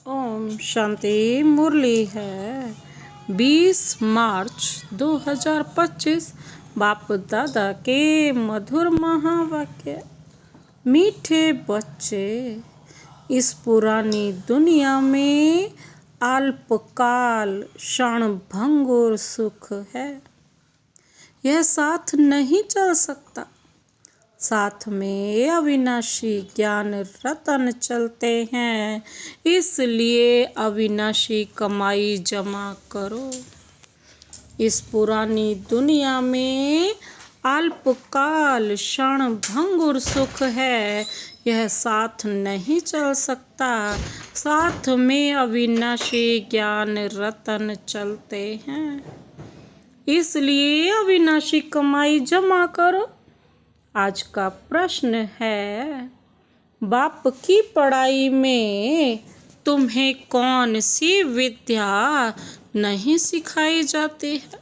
ओम शांति। मुरली है 20 मार्च 2025। बाप दादा के मधुर महावाक्य। मीठे बच्चे, इस पुरानी दुनिया में अल्पकाल क्षणभंगुर सुख है। यह साथ नहीं चल सकता। साथ में अविनाशी ज्ञान रतन चलते हैं। इसलिए अविनाशी कमाई जमा करो। इस पुरानी दुनिया में अल्पकाल क्षणभंगुर सुख है। यह साथ नहीं चल सकता। साथ में अविनाशी ज्ञान रतन चलते हैं। इसलिए अविनाशी कमाई जमा करो। आज का प्रश्न है, बाप की पढ़ाई में तुम्हें कौन सी विद्या नहीं सिखाई जाती है?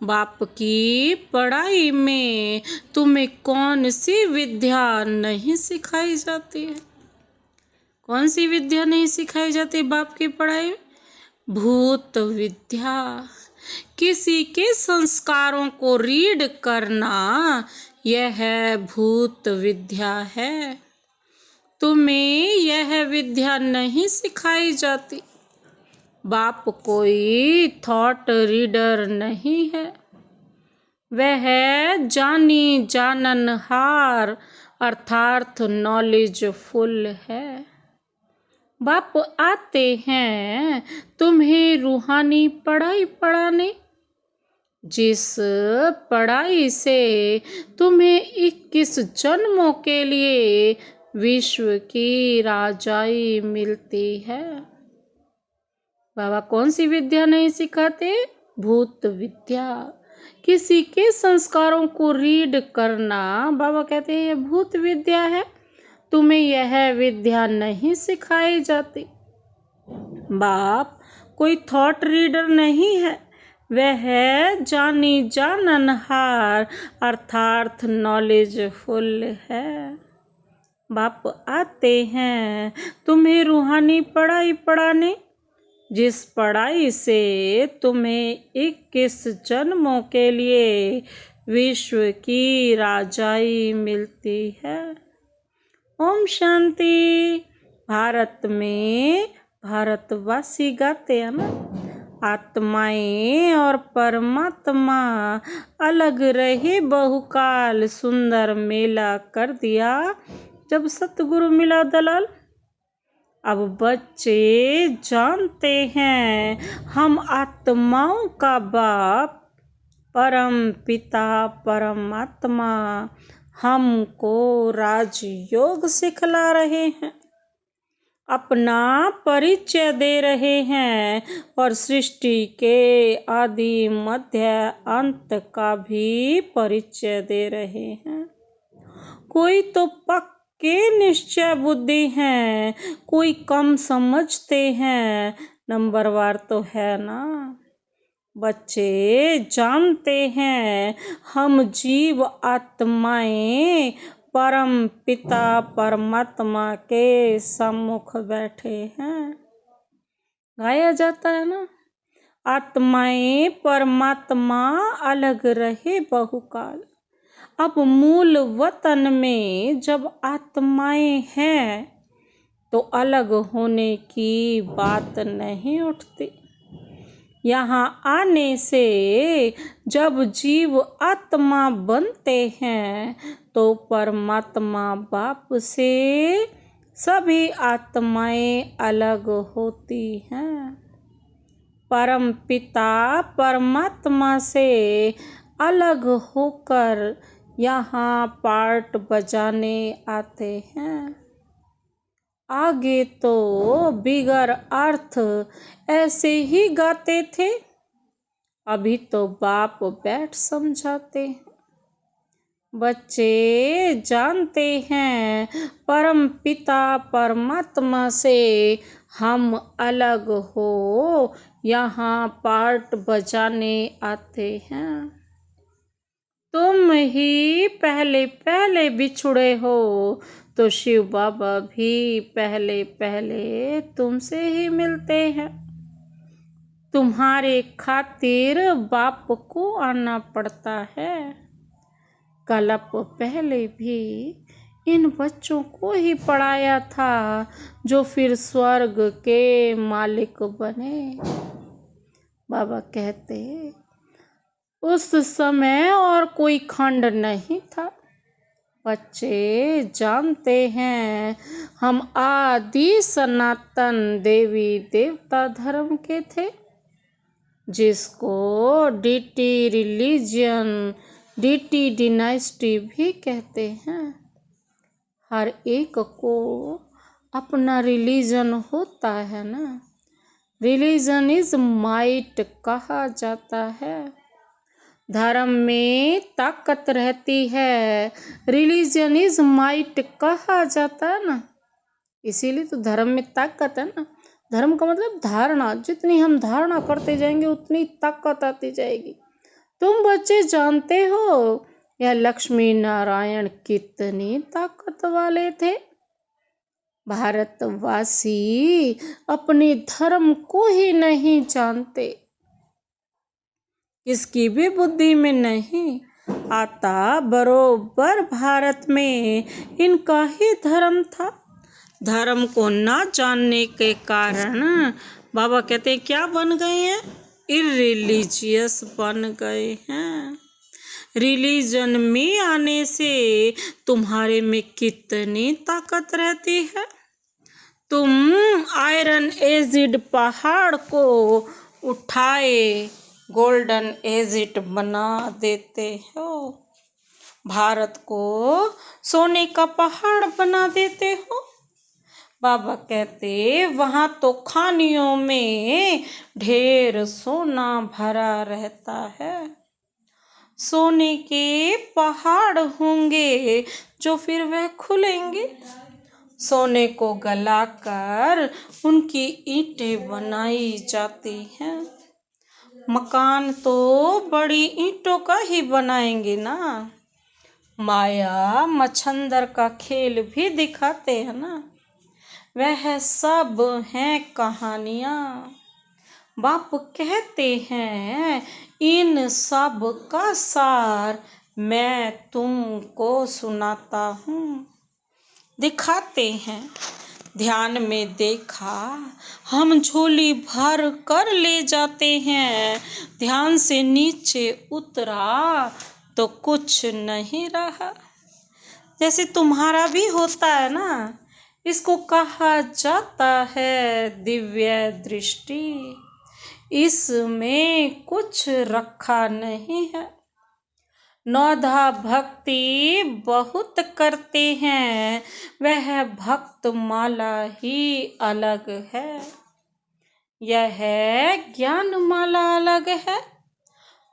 बाप की पढ़ाई में तुम्हें कौन सी विद्या नहीं सिखाई जाती है? कौन सी विद्या नहीं सिखाई जाती बाप की पढ़ाई में? भूत विद्या। किसी के संस्कारों को रीड करना, यह भूत विद्या है। तुम्हें यह विद्या नहीं सिखाई जाती। बाप कोई थॉट रीडर नहीं है। वह जानी जाननहार अर्थात नॉलेजफुल है। बाप आते हैं तुम्हें रूहानी पढ़ाई पढ़ाने। जिस पढ़ाई से तुम्हें 21 जन्मों के लिए विश्व की राजाई मिलती है। बाबा कौन सी विद्या नहीं सिखाते? भूत विद्या। किसी के संस्कारों को रीड करना, बाबा कहते हैं, यह भूत विद्या है। तुम्हें यह विद्या नहीं सिखाई जाती। बाप कोई थॉट रीडर नहीं है। वह जानी जाननहार अर्थात नॉलेजफुल है। बाप आते हैं तुम्हें रूहानी पढ़ाई पढ़ाने। जिस पढ़ाई से तुम्हें 21 जन्मों के लिए विश्व की राजाई मिलती है। ओम शांति। भारत में भारतवासी गाते हैं ना, आत्माएं और परमात्मा अलग रहे बहुकाल। सुंदर मेला कर दिया जब सतगुरु मिला दलाल। अब बच्चे जानते हैं हम आत्माओं का बाप परम पिता परमात्मा हमको राजयोग सिखला रहे हैं। अपना परिचय दे रहे हैं और सृष्टि के आदि मध्य अंत का भी परिचय दे रहे हैं। कोई तो पक्के निश्चय बुद्धि हैं, कोई कम समझते हैं। नंबरवार तो है ना। बच्चे जानते हैं हम जीव आत्माएं परम पिता परमात्मा के सम्मुख बैठे हैं। गाया जाता है ना, आत्माएं परमात्मा अलग रहे बहुकाल। अब मूल वतन में जब आत्माएं हैं तो अलग होने की बात नहीं उठती। यहाँ आने से जब जीव आत्मा बनते हैं तो परमात्मा बाप से सभी आत्माएं अलग होती हैं। परम पिता परमात्मा से अलग होकर यहाँ पार्ट बजाने आते हैं। आगे तो बिगर अर्थ ऐसे ही गाते थे। अभी तो बाप बैठ समझाते हैं। बच्चे जानते हैं परम पिता परमात्मा से हम अलग हो यहाँ पार्ट बजाने आते हैं। तुम ही पहले पहले बिछुड़े हो तो शिव बाबा भी पहले पहले तुमसे ही मिलते हैं। तुम्हारे खातिर बाप को आना पड़ता है। कल्प पहले भी इन बच्चों को ही पढ़ाया था जो फिर स्वर्ग के मालिक बने। बाबा कहते उस समय और कोई खंड नहीं था। बच्चे जानते हैं हम आदि सनातन देवी देवता धर्म के थे, जिसको डीटी रिलीजन, डीटी डिनाइस्टी भी कहते हैं। हर एक को अपना रिलीजन होता है ना। रिलीजन इज माइट कहा जाता है। धर्म में ताकत रहती है, रिलीजन इज माइट कहा जाता है ना। इसीलिए तो धर्म में ताकत है ना। धर्म का मतलब धारणा, जितनी हम धारणा करते जाएंगे उतनी ताकत आती जाएगी। तुम बच्चे जानते हो यह लक्ष्मी नारायण कितनी ताकत वाले थे। भारतवासी अपने धर्म को ही नहीं जानते, किसकी भी बुद्धि में नहीं आता। बरोबर भारत में इनका ही धर्म था। धर्म को ना जानने के कारण बाबा कहते हैं क्या बन गए हैं? इररिलीजियस बन गए हैं। रिलीजन में आने से तुम्हारे में कितनी ताकत रहती है। तुम आयरन एजिड पहाड़ को उठाए गोल्डन एजिड बना देते हो। भारत को सोने का पहाड़ बना देते हो। बाबा कहते वहाँ तो खानियों में ढेर सोना भरा रहता है। सोने के पहाड़ होंगे जो फिर वह खुलेंगे। सोने को गलाकर उनकी ईंटें बनाई जाती हैं। मकान तो बड़ी ईंटों का ही बनाएंगे ना। माया मच्छंदर का खेल भी दिखाते हैं ना। वह सब हैं कहानियाँ। बाप कहते हैं इन सब का सार मैं तुमको सुनाता हूँ। दिखाते हैं ध्यान में देखा, हम झोली भर कर ले जाते हैं। ध्यान से नीचे उतरा तो कुछ नहीं रहा। जैसे तुम्हारा भी होता है ना, इसको कहा जाता है दिव्य दृष्टि। इसमें कुछ रखा नहीं है। नौधा भक्ति बहुत करते हैं, वह भक्त माला ही अलग है। यह ज्ञान माला अलग है।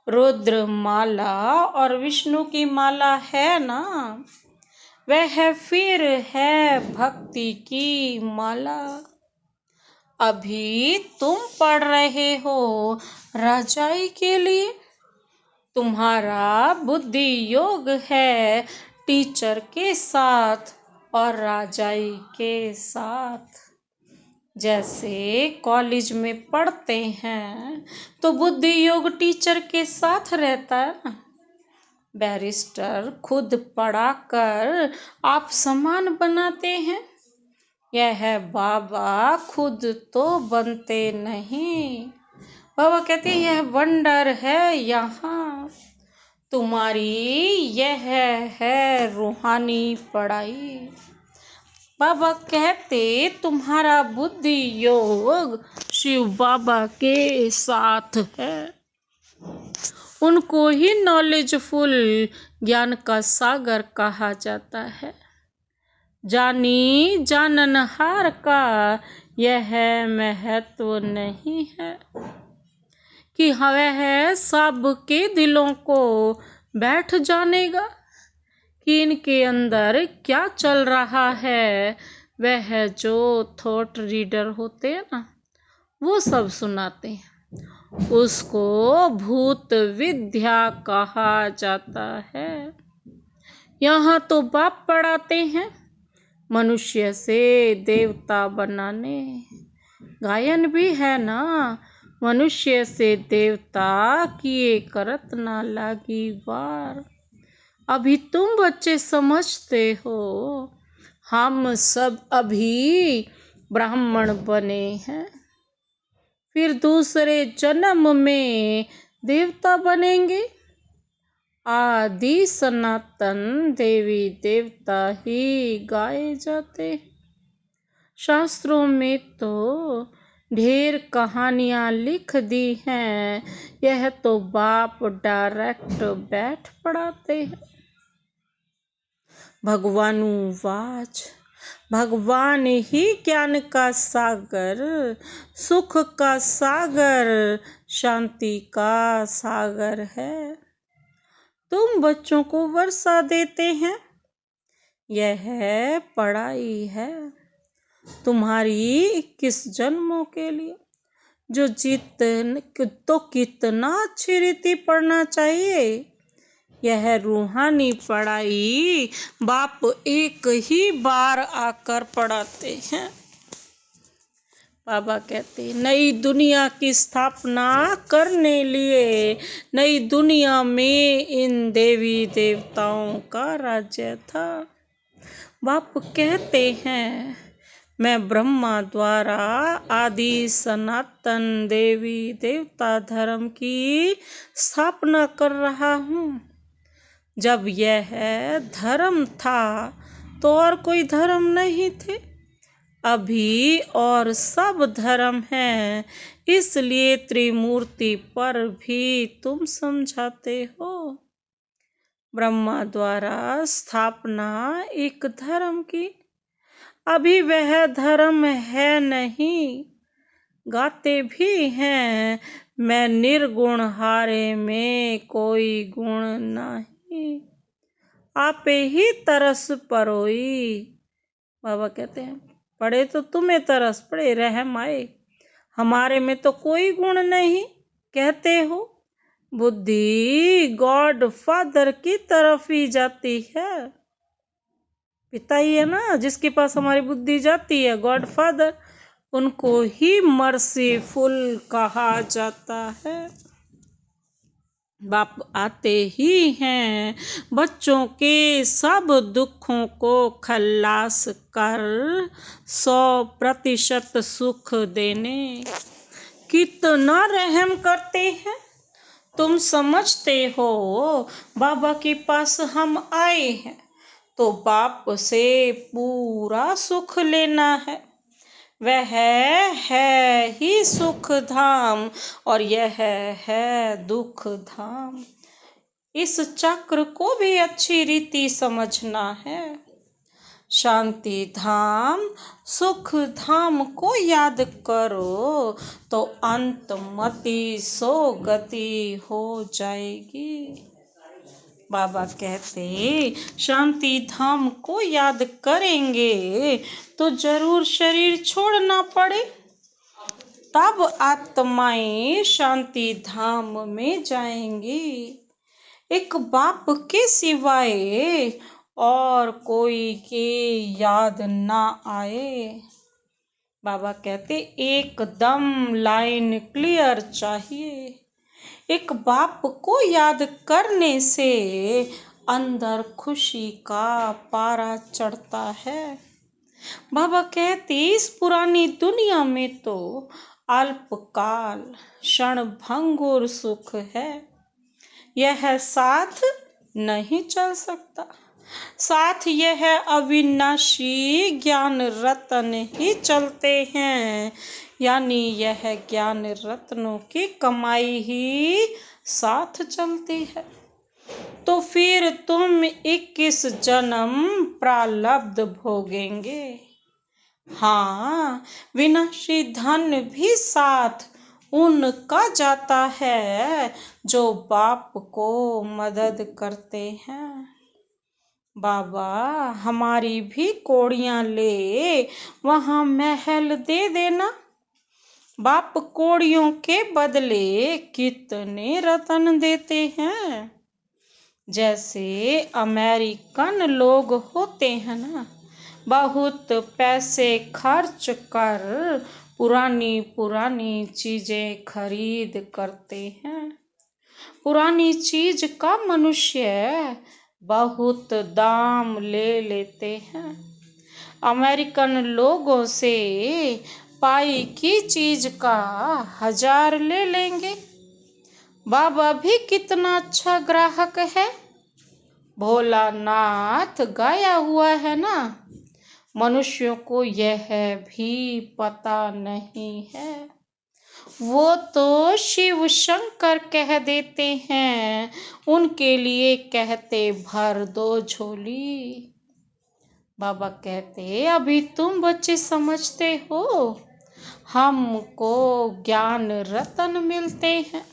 रुद्र माला और विष्णु की माला है ना, वह फिर है भक्ति की माला। अभी तुम पढ़ रहे हो राजाई के लिए। तुम्हारा बुद्धि योग है टीचर के साथ और राजाई के साथ। जैसे कॉलेज में पढ़ते हैं तो बुद्धि योग टीचर के साथ रहता है ना। बैरिस्टर खुद पढ़ाकर आप समान बनाते हैं। यह बाबा खुद तो बनते नहीं। बाबा कहते हैं यह वंडर है यहाँ तुम्हारी, यह है रूहानी पढ़ाई। बाबा कहते तुम्हारा बुद्धि योग शिव बाबा के साथ है। उनको ही नॉलेजफुल ज्ञान का सागर कहा जाता है। जानी जाननहार का यह महत्व नहीं है कि वह सबके दिलों को बैठ जानेगा कि इनके अंदर क्या चल रहा है। वह जो थॉट रीडर होते हैं ना, वो सब सुनाते हैं। उसको भूत विद्या कहा जाता है। यहाँ तो बाप पढ़ाते हैं, मनुष्य से देवता बनाने। गायन भी है ना, मनुष्य से देवता किए करत ना लागी वार। अभी तुम बच्चे समझते हो, हम सब अभी ब्राह्मण बने हैं, फिर दूसरे जन्म में देवता बनेंगे। आदि सनातन देवी देवता ही गाए जाते। शास्त्रों में तो ढेर कहानियां लिख दी हैं, यह तो बाप डायरेक्ट बैठ पढ़ाते हैं। भगवानुवाच, भगवान ही ज्ञान का सागर, सुख का सागर, शांति का सागर है। तुम बच्चों को वर्षा देते हैं, यह पढ़ाई है तुम्हारी 21 जन्मों के लिए। जो तो कितना अच्छी रीति पढ़ना चाहिए। यह रूहानी पढ़ाई बाप एक ही बार आकर पढ़ाते हैं। बाबा कहते नई दुनिया की स्थापना करने लिए नई दुनिया में इन देवी देवताओं का राज्य था। बाप कहते हैं मैं ब्रह्मा द्वारा आदि सनातन देवी देवता धर्म की स्थापना कर रहा हूँ। जब यह धर्म था तो और कोई धर्म नहीं थे, अभी और सब धर्म हैं, इसलिए त्रिमूर्ति पर भी तुम समझाते हो। ब्रह्मा द्वारा स्थापना एक धर्म की, अभी वह धर्म है नहीं। गाते भी हैं मैं निर्गुण हारे में कोई गुण नहीं, आपे ही तरस परोई। बाबा कहते हैं पड़े तो तुम्हें तरस पड़े, रहम आए, हमारे में तो कोई गुण नहीं। कहते हो बुद्धि गॉड फादर की तरफ ही जाती है। पिता ही है ना जिसके पास हमारी बुद्धि जाती है, गॉड फादर, उनको ही मर्सीफुल कहा जाता है। बाप आते ही हैं बच्चों के सब दुखों को खल्लास कर 100% सुख देने। कितना रहम करते हैं। तुम समझते हो बाबा के पास हम आए हैं तो बाप से पूरा सुख लेना है। वह है ही सुख धाम और यह है दुख धाम। इस चक्र को भी अच्छी रीति समझना है। शांति धाम सुख धाम को याद करो तो अंतमति सो गति हो जाएगी। बाबा कहते शांति धाम को याद करेंगे तो जरूर शरीर छोड़ना पड़े, तब आत्माएं शांति धाम में जाएंगी। एक बाप के सिवाय और कोई के याद ना आए। बाबा कहते एकदम लाइन क्लियर चाहिए। एक बाप को याद करने से अंदर खुशी का पारा चढ़ता है। बाबा कहते इस पुरानी दुनिया में तो अल्पकाल क्षण भंगुर सुख है, यह साथ नहीं चल सकता। साथ यह अविनाशी ज्ञान रतन ही चलते हैं, यानी यह ज्ञान रत्नों की कमाई ही साथ चलती है। तो फिर तुम 21 जन्म प्रारब्ध भोगेंगे। हाँ, विनाशी धन भी साथ उनका जाता है जो बाप को मदद करते हैं। बाबा हमारी भी कोड़ियाँ ले वहाँ महल दे देना। बाप कोड़ियों के बदले कितने रतन देते हैं। जैसे अमेरिकन लोग होते हैं ना, बहुत पैसे खर्च कर पुरानी पुरानी चीजें खरीद करते हैं। पुरानी चीज का मनुष्य बहुत दाम ले लेते हैं। अमेरिकन लोगों से पाई की चीज का 1000 ले लेंगे। बाबा भी कितना अच्छा ग्राहक है। भोलानाथ गाया हुआ है ना। मनुष्यों को यह भी पता नहीं है। वो तो शिव शंकर कह देते हैं, उनके लिए कहते भर दो झोली। बाबा कहते अभी तुम बच्चे समझते हो, हमको ज्ञान रतन मिलते हैं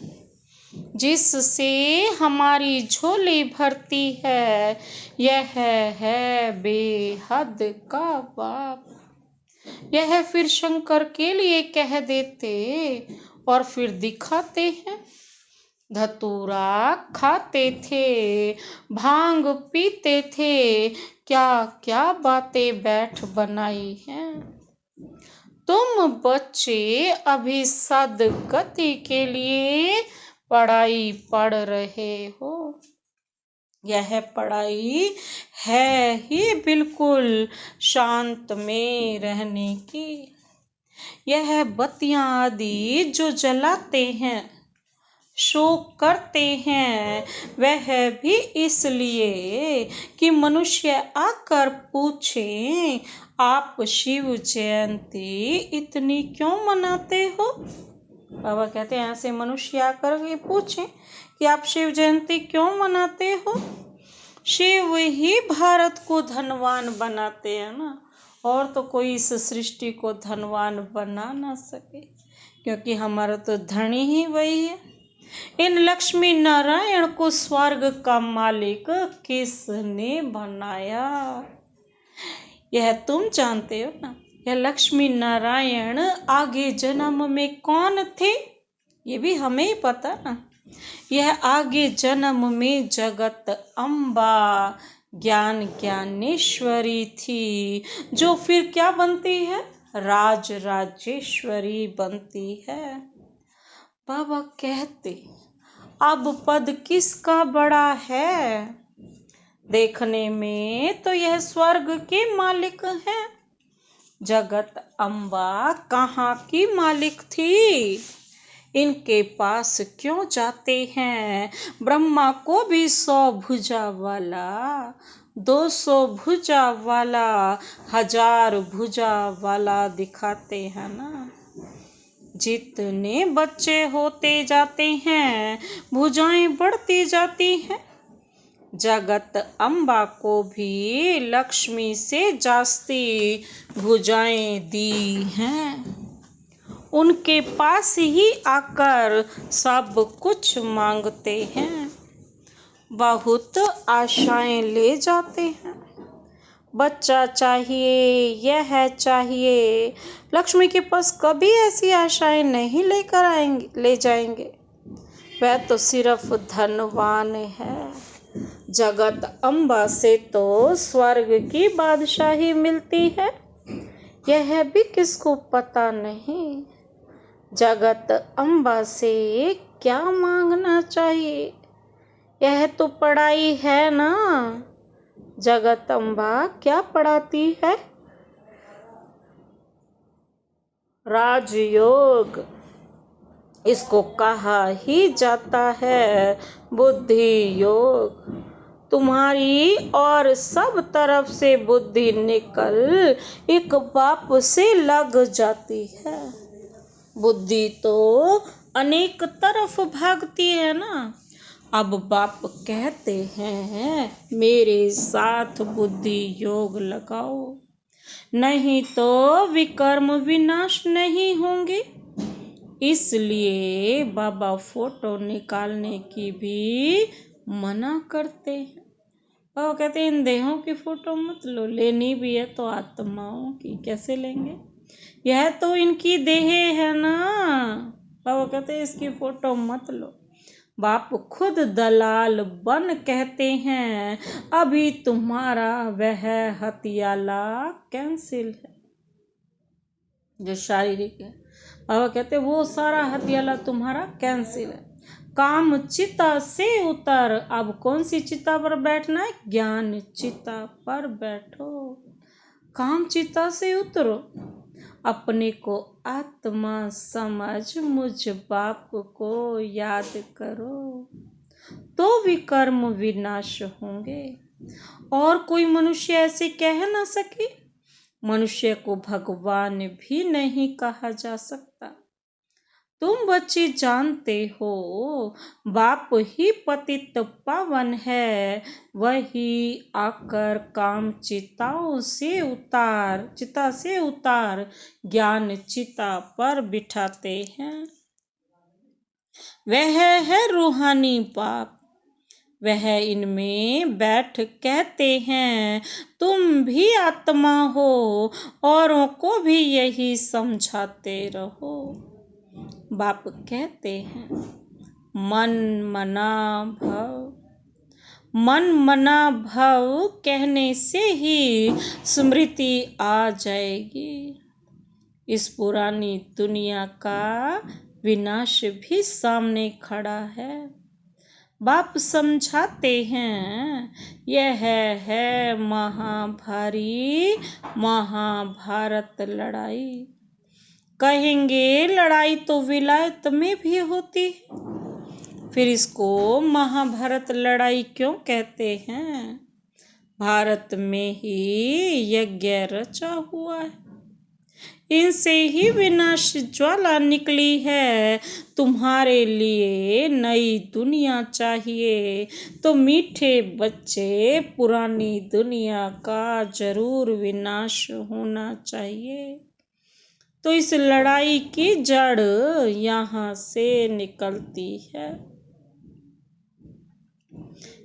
जिससे हमारी झोली भरती है। यह है बेहद का बाप। यह फिर शंकर के लिए कह देते और फिर दिखाते हैं। धतूरा खाते थे, भांग पीते थे, क्या क्या बातें बैठ बनाई हैं। तुम बच्चे अभी सद्गति के लिए पढ़ाई पढ़ रहे हो। यह पढ़ाई है ही बिल्कुल शांत में रहने की। यह बत्तियां आदि जो जलाते हैं, शोक करते हैं, वह भी इसलिए कि मनुष्य आकर पूछे आप शिव जयंती इतनी क्यों मनाते हो। बाबा कहते हैं ऐसे मनुष्य आकर के पूछे कि आप शिव जयंती क्यों मनाते हो। शिव ही भारत को धनवान बनाते हैं ना, और तो कोई इस सृष्टि को धनवान बना ना सके, क्योंकि हमारा तो धनी ही वही है। इन लक्ष्मी नारायण को स्वर्ग का मालिक किसने बनाया, यह तुम जानते हो ना। यह लक्ष्मी नारायण आगे जन्म में कौन थे, ये भी हमें ही पता ना। यह आगे जन्म में जगत अम्बा ज्ञान ज्ञानेश्वरी थी, जो फिर क्या बनती है, राज राजेश्वरी बनती है। बाबा कहते अब पद किसका बड़ा है, देखने में तो यह स्वर्ग के मालिक हैं। जगत अम्बा कहाँ की मालिक थी, इनके पास क्यों जाते हैं। ब्रह्मा को भी 100 भुजा वाला, 200 भुजा वाला, 1000 भुजा वाला दिखाते हैं ना। जितने बच्चे होते जाते हैं, भुजाएं बढ़ती जाती हैं। जगत अम्बा को भी लक्ष्मी से जास्ती भुजाएं दी हैं। उनके पास ही आकर सब कुछ मांगते हैं, बहुत आशाएं ले जाते हैं। बच्चा चाहिए, यह चाहिए। लक्ष्मी के पास कभी ऐसी आशाएं नहीं लेकर आएंगे, ले जाएंगे। वह तो सिर्फ धनवान है। जगत अम्बा से तो स्वर्ग की बादशाही मिलती है, यह भी किसको पता नहीं। जगत अम्बा से क्या मांगना चाहिए, यह तो पढ़ाई है ना। जगत अम्बा क्या पढ़ाती है, राजयोग। इसको कहा ही जाता है बुद्धि योग। तुम्हारी और सब तरफ से बुद्धि निकल एक बाप से लग जाती है। बुद्धि तो अनेक तरफ भागती है ना। अब बाप कहते हैं मेरे साथ बुद्धि योग लगाओ, नहीं तो विकर्म विनाश नहीं होंगे। इसलिए बाबा फोटो निकालने की भी मना करते हैं। बाबा कहते हैं इन देहों की फोटो मत लो, लेनी भी है तो आत्माओं की। कैसे लेंगे, यह तो इनकी देह है ना। बाबा कहते हैं इसकी फोटो मत लो। बाप खुद दलाल बन कहते हैं, अभी तुम्हारा वह हथियाला कैंसिल है। जो शारीरिक है, बाबा कहते वो सारा हथियाला तुम्हारा कैंसिल है। काम चिता से उतर, अब कौन सी चिता पर बैठना है? ज्ञान चिता पर बैठो। काम चिता से उतरो, अपने को आत्मा समझ मुझ बाप को याद करो, तो विकर्म विनाश होंगे। और कोई मनुष्य ऐसे कह ना सके। मनुष्य को भगवान भी नहीं कहा जा सकता। तुम बच्चे जानते हो बाप ही पतित पावन है, वही आकर काम चिता से उतार ज्ञान चिता पर बिठाते हैं। वह है रूहानी बाप, वह इनमें बैठ कहते हैं, तुम भी आत्मा हो, औरों को भी यही समझाते रहो। बाप कहते हैं, मन मना भव कहने से ही स्मृति आ जाएगी। इस पुरानी दुनिया का विनाश भी सामने खड़ा है। बाप समझाते हैं, यह है महाभारी महाभारत लड़ाई। कहेंगे लड़ाई तो विलायत में भी होती है, फिर इसको महाभारत लड़ाई क्यों कहते हैं? भारत में ही यज्ञ रचा हुआ है, इनसे ही विनाश ज्वाला निकली है। तुम्हारे लिए नई दुनिया चाहिए तो मीठे बच्चे, पुरानी दुनिया का जरूर विनाश होना चाहिए। तो इस लड़ाई की जड़ यहाँ से निकलती है।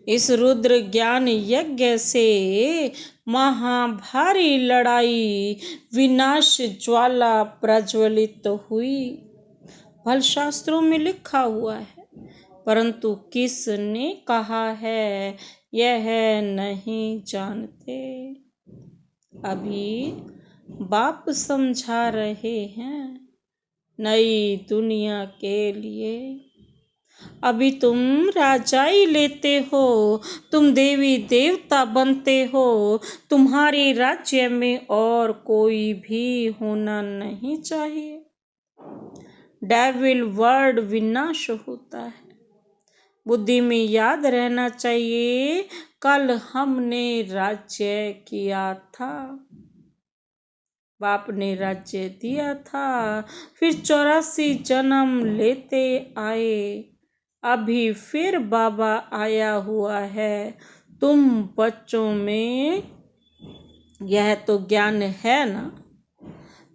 इस रुद्र ज्ञान यज्ञ से महाभारी लड़ाई विनाश ज्वाला प्रज्वलित हुई। फल शास्त्रों में लिखा हुआ है, परंतु किसने कहा है यह नहीं जानते। अभी बाप समझा रहे हैं नई दुनिया के लिए। अभी तुम राजाई लेते हो, तुम देवी देवता बनते हो, तुम्हारे राज्य में और कोई भी होना नहीं चाहिए। डेविल वर्ड विनाश होता है। बुद्धि में याद रहना चाहिए, कल हमने राज्य किया था, बाप ने राज्य दिया था, फिर 84 जन्म लेते आए, अभी फिर बाबा आया हुआ है। तुम बच्चों में यह तो ज्ञान है ना?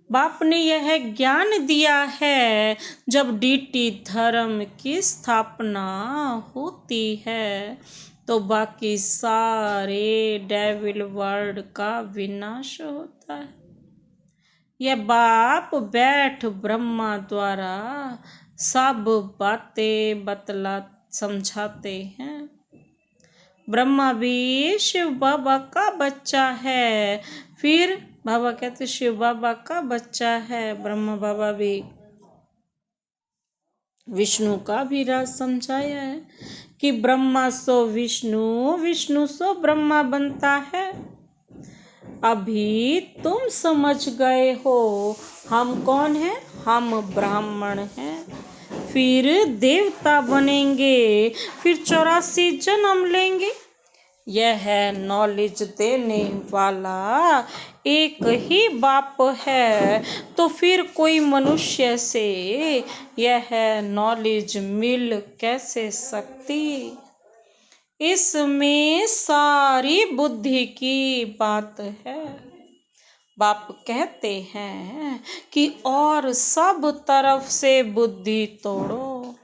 बाप ने यह ज्ञान दिया है, जब डीटी धर्म की स्थापना होती है तो बाकी सारे डेविल वर्ड का विनाश होता है। यह बाप बैठ ब्रह्मा द्वारा सब बातें बतला समझाते हैं। ब्रह्मा भी शिव बाबा का बच्चा है। फिर बाबा कहते शिव बाबा का बच्चा है, ब्रह्मा बाबा भी। विष्णु का भी राज समझाया है कि ब्रह्मा सो विष्णु, विष्णु सो ब्रह्मा बनता है। अभी तुम समझ गए हो हम कौन हैं? हम ब्राह्मण हैं, फिर देवता बनेंगे, फिर 84 जन्म लेंगे। यह नॉलेज देने वाला एक ही बाप है, तो फिर कोई मनुष्य से यह नॉलेज मिल कैसे सकती? इसमें सारी बुद्धि की बात है। बाप कहते हैं कि और सब तरफ से बुद्धि तोड़ो,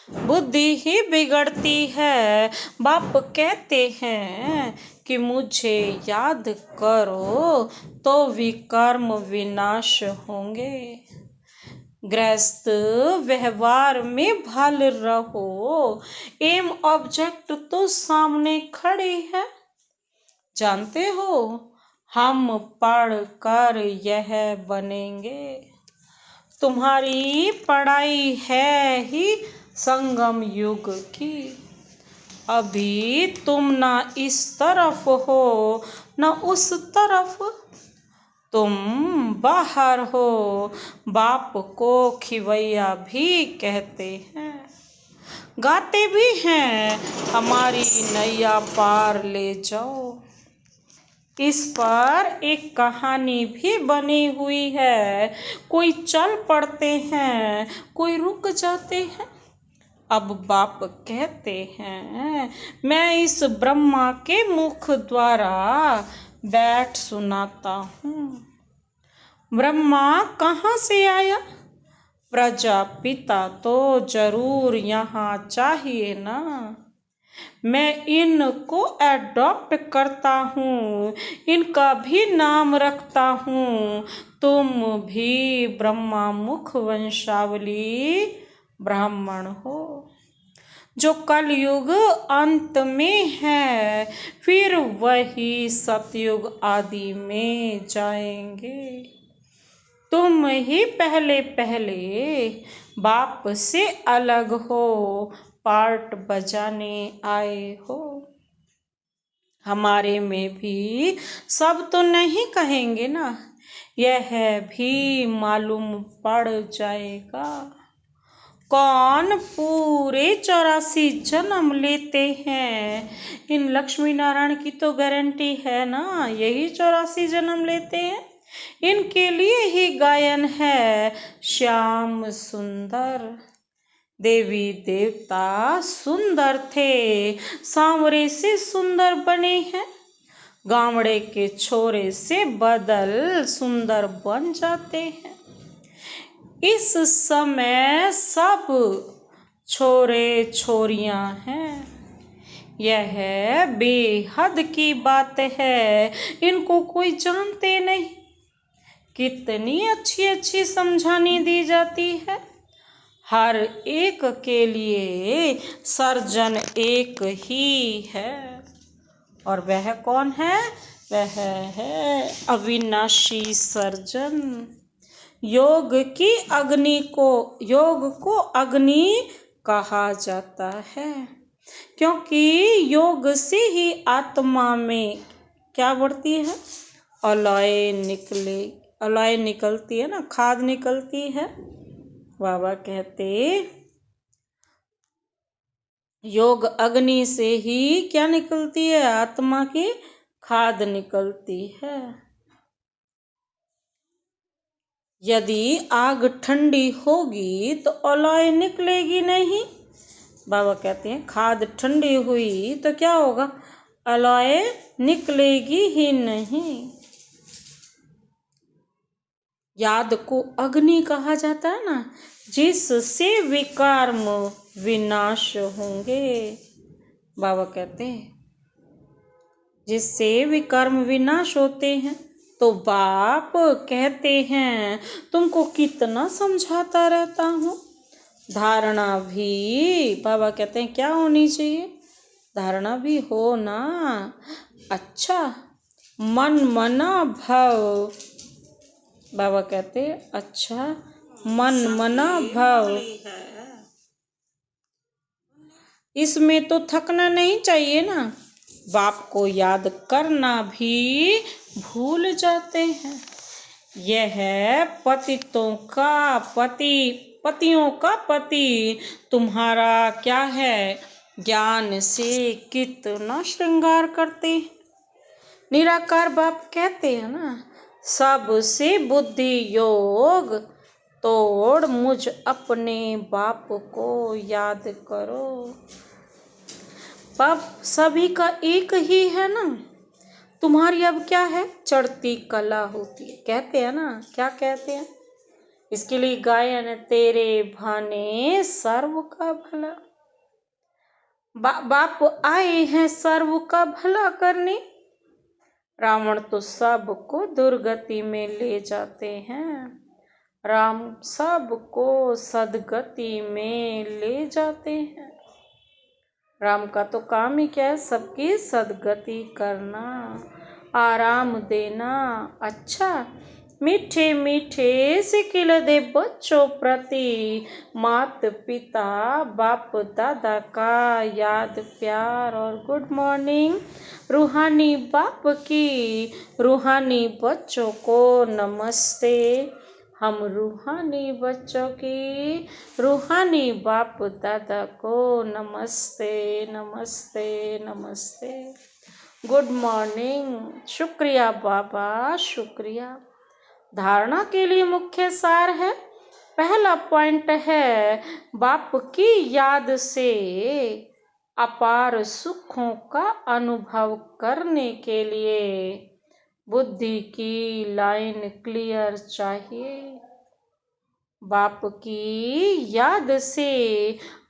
बुद्धि ही बिगड़ती है। बाप कहते हैं कि मुझे याद करो तो विकर्म विनाश होंगे। गृहस्थ व्यवहार में भल रहो, एम ऑब्जेक्ट तो सामने खड़े है। जानते हो हम पढ़ कर यह बनेंगे, तुम्हारी पढ़ाई है ही संगम युग की। अभी तुम ना इस तरफ हो ना उस तरफ, तुम बाहर हो, बाप को खिवैया भी कहते हैं। गाते भी हैं हमारी नैया पार ले जाओ। इस पर एक कहानी भी बनी हुई है, कोई चल पड़ते हैं, कोई रुक जाते हैं। अब बाप कहते हैं मैं इस ब्रह्मा के मुख द्वारा बैठ सुनाता हूँ। ब्रह्मा कहाँ से आया? प्रजापिता तो जरूर यहाँ चाहिए ना। मैं इनको एडॉप्ट करता हूँ, इनका भी नाम रखता हूँ। तुम भी ब्रह्मा मुख वंशावली ब्राह्मण हो, जो कलयुग अंत में है, फिर वही सतयुग आदि में जाएंगे। तुम ही पहले पहले बाप से अलग हो, पार्ट बजाने आए हो। हमारे में भी सब तो नहीं कहेंगे ना, यह भी मालूम पड़ जाएगा। कौन पूरे 84 जन्म लेते हैं? इन लक्ष्मी नारायण की तो गारंटी है ना, यही 84 जन्म लेते हैं। इनके लिए ही गायन है श्याम सुंदर। देवी देवता सुंदर थे, सांवरे से सुंदर बने हैं। गामड़े के छोरे से बदल सुंदर बन जाते हैं। इस समय सब छोरे छोरियां हैं, यह बेहद की बात है। इनको कोई जानते नहीं, कितनी अच्छी अच्छी समझानी दी जाती है। हर एक के लिए सर्जन एक ही है, और वह कौन है? वह है अविनाशी सर्जन। योग को अग्नि कहा जाता है, क्योंकि योग से ही आत्मा में क्या बढ़ती है? अलॉय निकलती है ना, खाद निकलती है। बाबा कहते योग अग्नि से ही क्या निकलती है? आत्मा की खाद निकलती है। यदि आग ठंडी होगी तो अलॉय निकलेगी नहीं। बाबा कहते हैं खाद ठंडी हुई तो क्या होगा? अलॉय निकलेगी ही नहीं। याद को अग्नि कहा जाता है ना, जिससे विकर्म विनाश होंगे। बाबा कहते हैं जिससे विकर्म विनाश होते हैं। तो बाप कहते हैं तुमको कितना समझाता रहता हूँ। धारणा भी बाबा कहते हैं क्या होनी चाहिए? धारणा भी हो ना। अच्छा, मन मना भव। बाबा कहते अच्छा, मन मना भव, इसमें तो थकना नहीं चाहिए ना। बाप को याद करना भी भूल जाते हैं। यह पतितों का पति, पतियों का पति तुम्हारा क्या है? ज्ञान से कितना श्रृंगार करते हैं। निराकार बाप कहते हैं ना, सबसे बुद्धि योग तोड़ मुझ अपने बाप को याद करो। बाप सभी का एक ही है ना। तुम्हारी अब क्या है? चढ़ती कला होती है, कहते हैं ना। क्या कहते हैं? इसके लिए गायन तेरे भाने सर्व का भला। बाप आए हैं सर्व का भला करने। रावण तो सबको दुर्गति में ले जाते हैं। राम सबको सदगति में ले जाते हैं। राम का तो काम ही क्या है? सबकी सदगति करना, आराम देना। अच्छा, मीठे मीठे सिखिल दे बच्चों प्रति मात पिता बाप दादा का याद प्यार। और गुड मॉर्निंग। रूहानी बाप की रूहानी बच्चों को नमस्ते। हम रूहानी बच्चों की रूहानी बाप दादा को नमस्ते नमस्ते नमस्ते। Good morning. शुक्रिया बाबा, शुक्रिया। धारणा के लिए मुख्य सार है। पहला पॉइंट है, बाप की याद से अपार सुखों का अनुभव करने के लिए बुद्धि की लाइन क्लियर चाहिए। बाप की याद से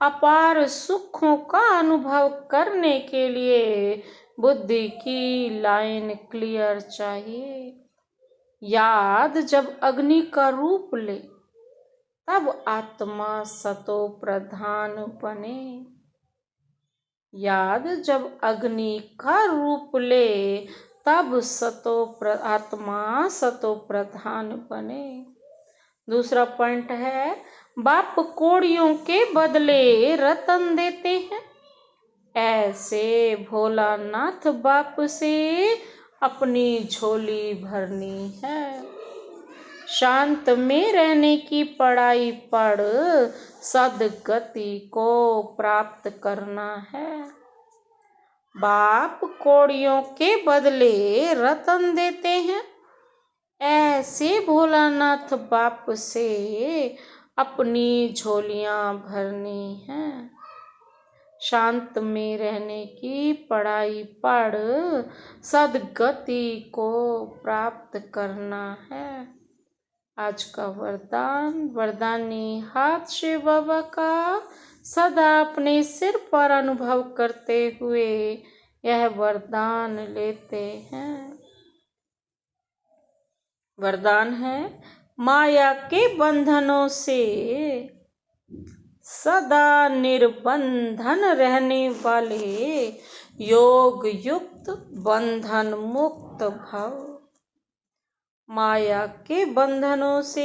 अपार सुखों का अनुभव करने के लिए बुद्धि की लाइन क्लियर चाहिए। याद जब अग्नि का रूप ले तब आत्मा सतो प्रधान बने। याद जब अग्नि का रूप ले तब आत्मा सतो प्रधान बने। दूसरा पॉइंट है, बाप कोड़ियों के बदले रतन देते हैं। ऐसे भोलानाथ बाप से अपनी झोली भरनी है। शांत में रहने की पढ़ाई पढ़ सदगति को प्राप्त करना है। बाप कोड़ियों के बदले रतन देते हैं। ऐसे भोलानाथ बाप से अपनी झोलियां भरनी हैं। शांत में रहने की पढ़ाई पढ़ सदगति को प्राप्त करना है। आज का वरदान, वरदानी हाथ शिव बाबा का सदा अपने सिर पर अनुभव करते हुए यह वरदान लेते हैं। वरदान है, माया के बंधनों से सदा निर्बंधन रहने वाले योग युक्त बंधन मुक्त भव। माया के बंधनों से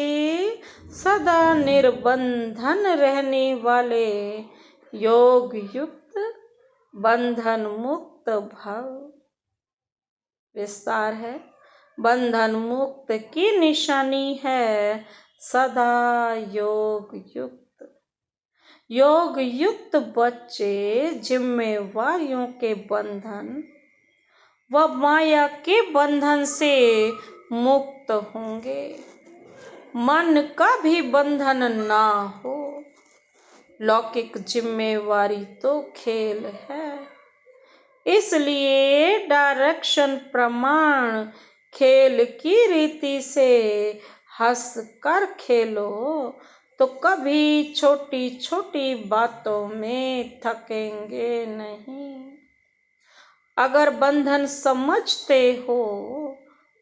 सदा निर्बंधन रहने वाले योग युक्त बंधन मुक्त भव। विस्तार है, बंधन मुक्त की निशानी है सदा योग युक्त। योग युक्त बच्चे जिम्मेवारियों के बंधन व माया के बंधन से मुक्त होंगे। मन का भी बंधन ना हो। लौकिक जिम्मेवारी तो खेल है, इसलिए डायरेक्शन प्रमाण खेल की रीति से हंस कर खेलो तो कभी छोटी छोटी बातों में थकेंगे नहीं। अगर बंधन समझते हो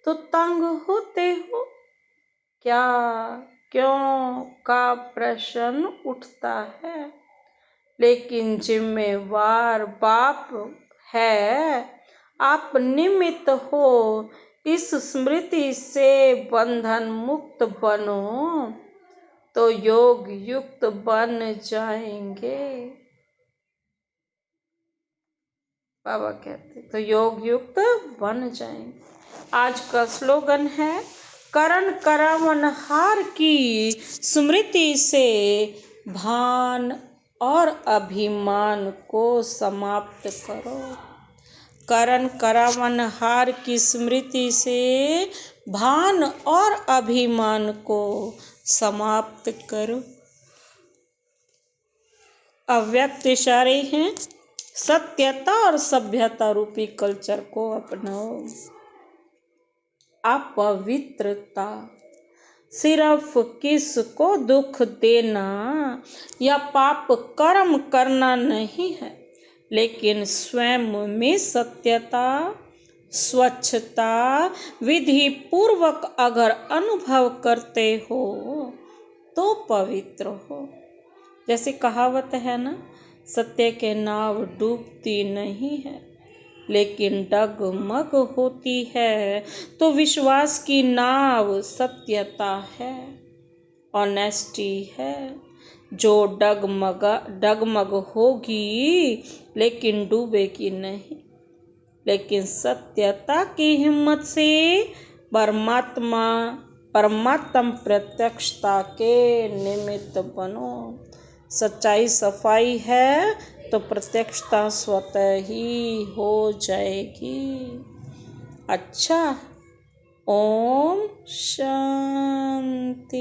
तो तंग होते हो क्या, क्यों का प्रश्न उठता है। लेकिन जिम्मेवार बाप है, आप निमित्त हो। इस स्मृति से बंधन मुक्त बनो तो योग युक्त बन जाएंगे। बाबा कहते तो योग युक्त बन जाएंगे। आज का स्लोगन है, करण करावनहार की स्मृति से भान और अभिमान को समाप्त करो। करण करावनहार की स्मृति से भान और अभिमान को समाप्त करो। अव्यक्त इशारे हैं, सत्यता और सभ्यता रूपी कल्चर को अपनाओ। अपवित्रता सिर्फ किसको दुख देना या पाप कर्म करना नहीं है, लेकिन स्वयं में सत्यता स्वच्छता विधि पूर्वक अगर अनुभव करते हो तो पवित्र हो। जैसे कहावत है ना, सत्य के नाव डूबती नहीं है लेकिन डगमग होती है। तो विश्वास की नाव सत्यता है, ऑनेस्टी है, जो डगमग होगी लेकिन डूबेगी नहीं। लेकिन सत्यता की हिम्मत से परमात्म प्रत्यक्षता के निमित्त बनो। सच्चाई सफाई है तो प्रत्यक्षता स्वतः ही हो जाएगी। अच्छा, ओम शांति।